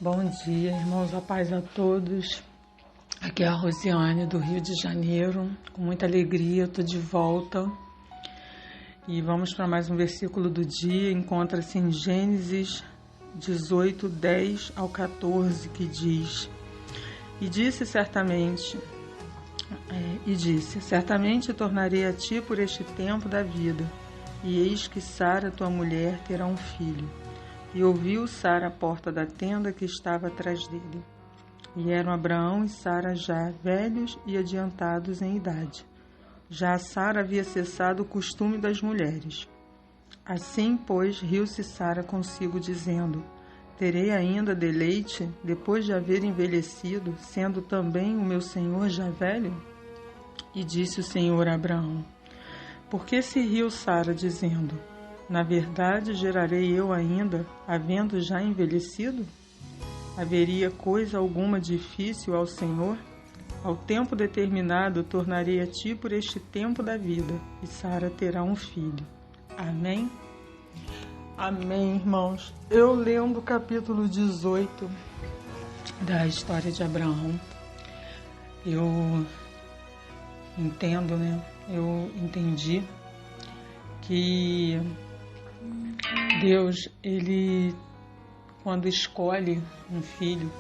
Bom dia, irmãos, a paz a todos. Aqui é a Rosiane, do Rio de Janeiro. Com muita alegria, estou de volta. E vamos para mais um versículo do dia. Encontra-se em Gênesis 18, 10 ao 14, que diz: Certamente tornarei a ti por este tempo da vida, e eis que Sara, tua mulher, terá um filho. E ouviu Sara à porta da tenda que estava atrás dele. E eram Abraão e Sara já velhos e adiantados em idade. Já Sara havia cessado o costume das mulheres. Assim, pois, riu-se Sara consigo, dizendo: Terei ainda deleite, depois de haver envelhecido, sendo também o meu senhor já velho? E disse o Senhor a Abraão: Por que se riu Sara, dizendo: Na verdade, gerarei eu ainda, havendo já envelhecido? Haveria coisa alguma difícil ao Senhor? Ao tempo determinado, tornarei a ti por este tempo da vida, e Sara terá um filho. Amém? Amém, irmãos. Eu lendo o capítulo 18 da história de Abraão, eu entendi que Deus, Ele, quando escolhe um filho,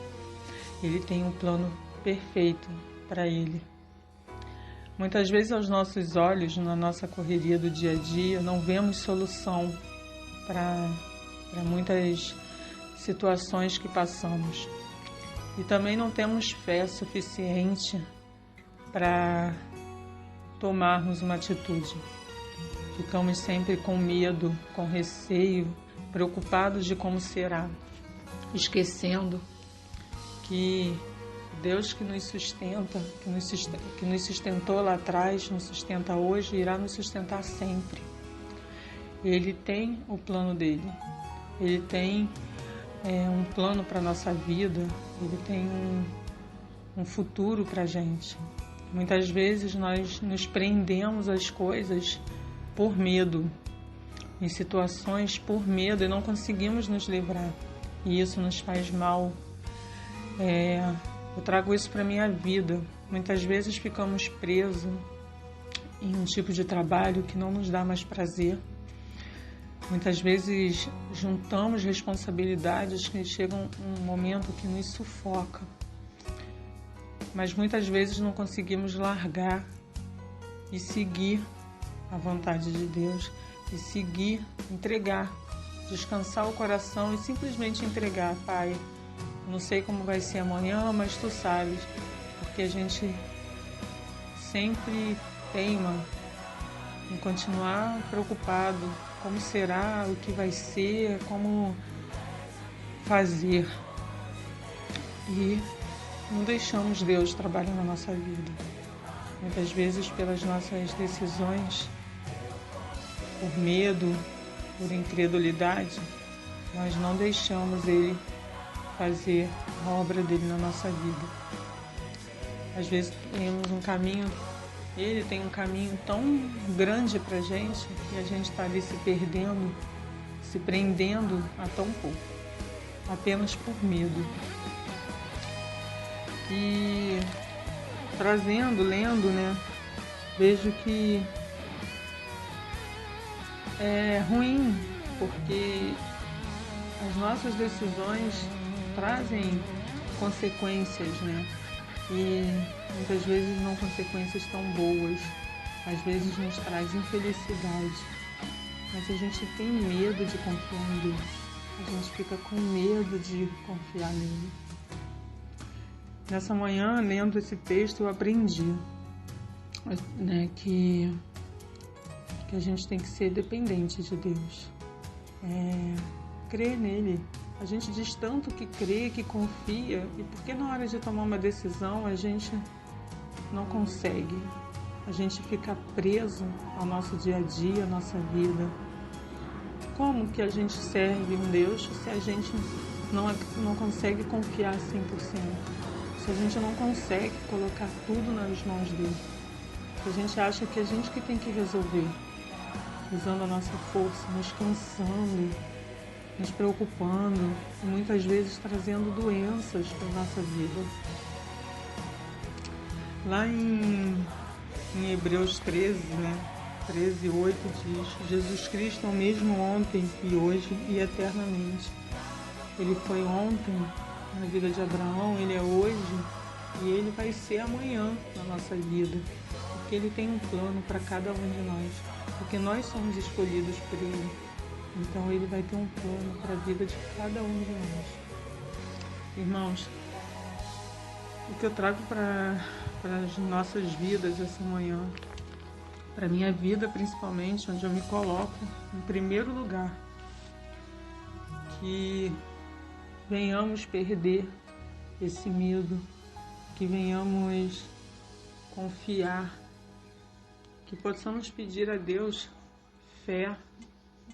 Ele tem um plano perfeito para ele. Muitas vezes, aos nossos olhos, na nossa correria do dia a dia, não vemos solução para muitas situações que passamos. E também não temos fé suficiente para tomarmos uma atitude. Ficamos sempre com medo, com receio, preocupados de como será, esquecendo que Deus que nos sustenta, que nos sustentou lá atrás, nos sustenta hoje e irá nos sustentar sempre. Ele tem o plano dele, ele tem um plano para a nossa vida, ele tem um futuro para a gente. Muitas vezes nós nos prendemos às coisas por medo, em situações por medo, e não conseguimos nos livrar. E isso nos faz mal. Eu trago isso para a minha vida. Muitas vezes ficamos presos em um tipo de trabalho que não nos dá mais prazer. Muitas vezes juntamos responsabilidades que chegam um momento que nos sufoca. Mas muitas vezes não conseguimos largar e seguir a vontade de Deus, e seguir, entregar, descansar o coração e simplesmente entregar. Pai, não sei como vai ser amanhã, mas Tu sabes, porque a gente sempre teima em continuar preocupado, como será, o que vai ser, como fazer, e não deixamos Deus trabalhar na nossa vida. Muitas vezes, pelas nossas decisões, por medo, por incredulidade, nós não deixamos Ele fazer a obra dele na nossa vida. Às vezes temos um caminho, Ele tem um caminho tão grande pra gente, e a gente está ali se perdendo, se prendendo a tão pouco, apenas por medo. E lendo, vejo que é ruim, porque as nossas decisões trazem consequências, E muitas vezes não consequências tão boas, às vezes nos traz infelicidade. Mas a gente tem medo de confiar em Deus, a gente fica com medo de confiar nele. Nessa manhã, lendo esse texto, eu aprendi que a gente tem que ser dependente de Deus, crer nele. A gente diz tanto que crê, que confia, e por que na hora de tomar uma decisão a gente não consegue? A gente fica preso ao nosso dia a dia, à nossa vida. Como que a gente serve um Deus se a gente não consegue confiar 100%? Se a gente não consegue colocar tudo nas mãos dele? Se a gente acha que a gente que tem que resolver, usando a nossa força, nos cansando, nos preocupando e muitas vezes trazendo doenças para a nossa vida. Lá em Hebreus 13, 13:8 diz: Jesus Cristo é o mesmo ontem e hoje e eternamente. Ele foi ontem na vida de Abraão, ele é hoje e ele vai ser amanhã na nossa vida, porque ele tem um plano para cada um de nós, porque nós somos escolhidos por ele. Então ele vai ter um plano para a vida de cada um de nós. Irmãos, o que eu trago para as nossas vidas essa manhã, para a minha vida principalmente, onde eu me coloco em primeiro lugar, que venhamos perder esse medo, que venhamos confiar, que possamos pedir a Deus fé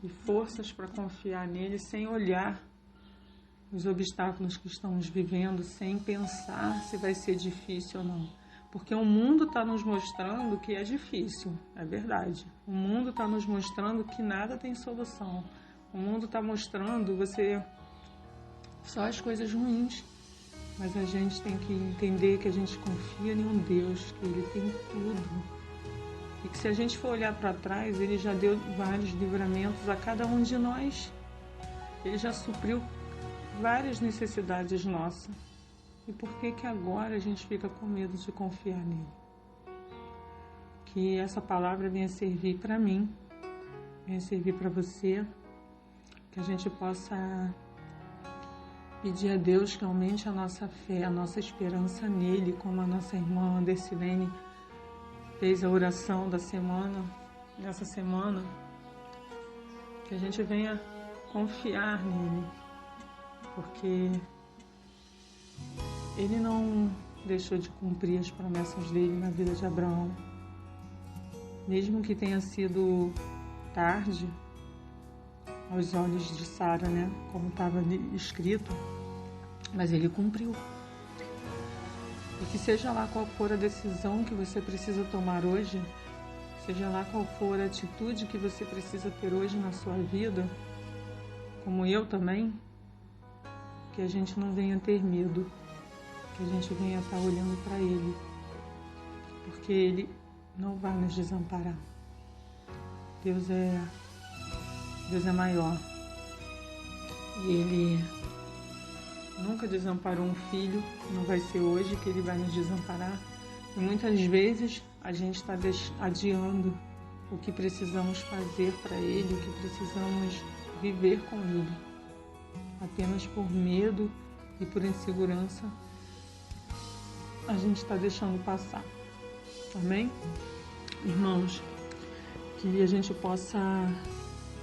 e forças para confiar nele sem olhar os obstáculos que estamos vivendo, sem pensar se vai ser difícil ou não. Porque o mundo está nos mostrando que é difícil, é verdade. O mundo está nos mostrando que nada tem solução. O mundo está mostrando só as coisas ruins. Mas a gente tem que entender que a gente confia em um Deus, que Ele tem tudo. E que se a gente for olhar para trás, Ele já deu vários livramentos a cada um de nós. Ele já supriu várias necessidades nossas. E por que agora a gente fica com medo de confiar nele? Que essa palavra venha servir para mim, venha servir para você, que a gente possa pedir a Deus que aumente a nossa fé, a nossa esperança nele, como a nossa irmã Andercilene fez a oração da semana, nessa semana, que a gente venha confiar nele, porque ele não deixou de cumprir as promessas dele na vida de Abraão. Mesmo que tenha sido tarde aos olhos de Sara, como estava escrito, mas ele cumpriu. E que seja lá qual for a decisão que você precisa tomar hoje, seja lá qual for a atitude que você precisa ter hoje na sua vida, como eu também, que a gente não venha ter medo, que a gente venha estar olhando para Ele, porque Ele não vai nos desamparar. Deus é maior e Ele nunca desamparou um filho, não vai ser hoje que Ele vai nos desamparar. E muitas vezes a gente está adiando o que precisamos fazer para Ele, o que precisamos viver com Ele, apenas por medo e por insegurança a gente está deixando passar. Amém? Irmãos, que a gente possa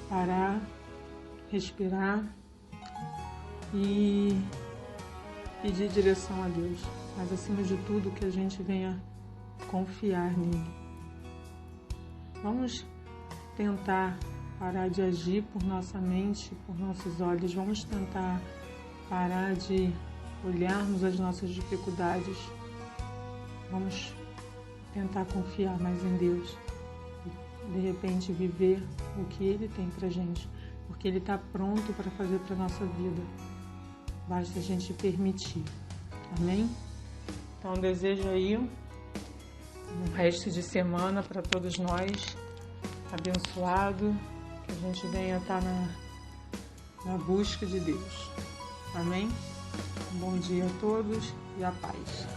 parar, respirar e pedir direção a Deus, mas acima de tudo que a gente venha confiar nele. Vamos tentar parar de agir por nossa mente, por nossos olhos. Vamos tentar parar de olharmos as nossas dificuldades. Vamos tentar confiar mais em Deus e, de repente, viver o que Ele tem pra gente, porque Ele está pronto para fazer para nossa vida. Basta a gente permitir. Amém? Então, desejo aí um resto de semana para todos nós, abençoado, que a gente venha estar na busca de Deus. Amém? Um bom dia a todos e a paz.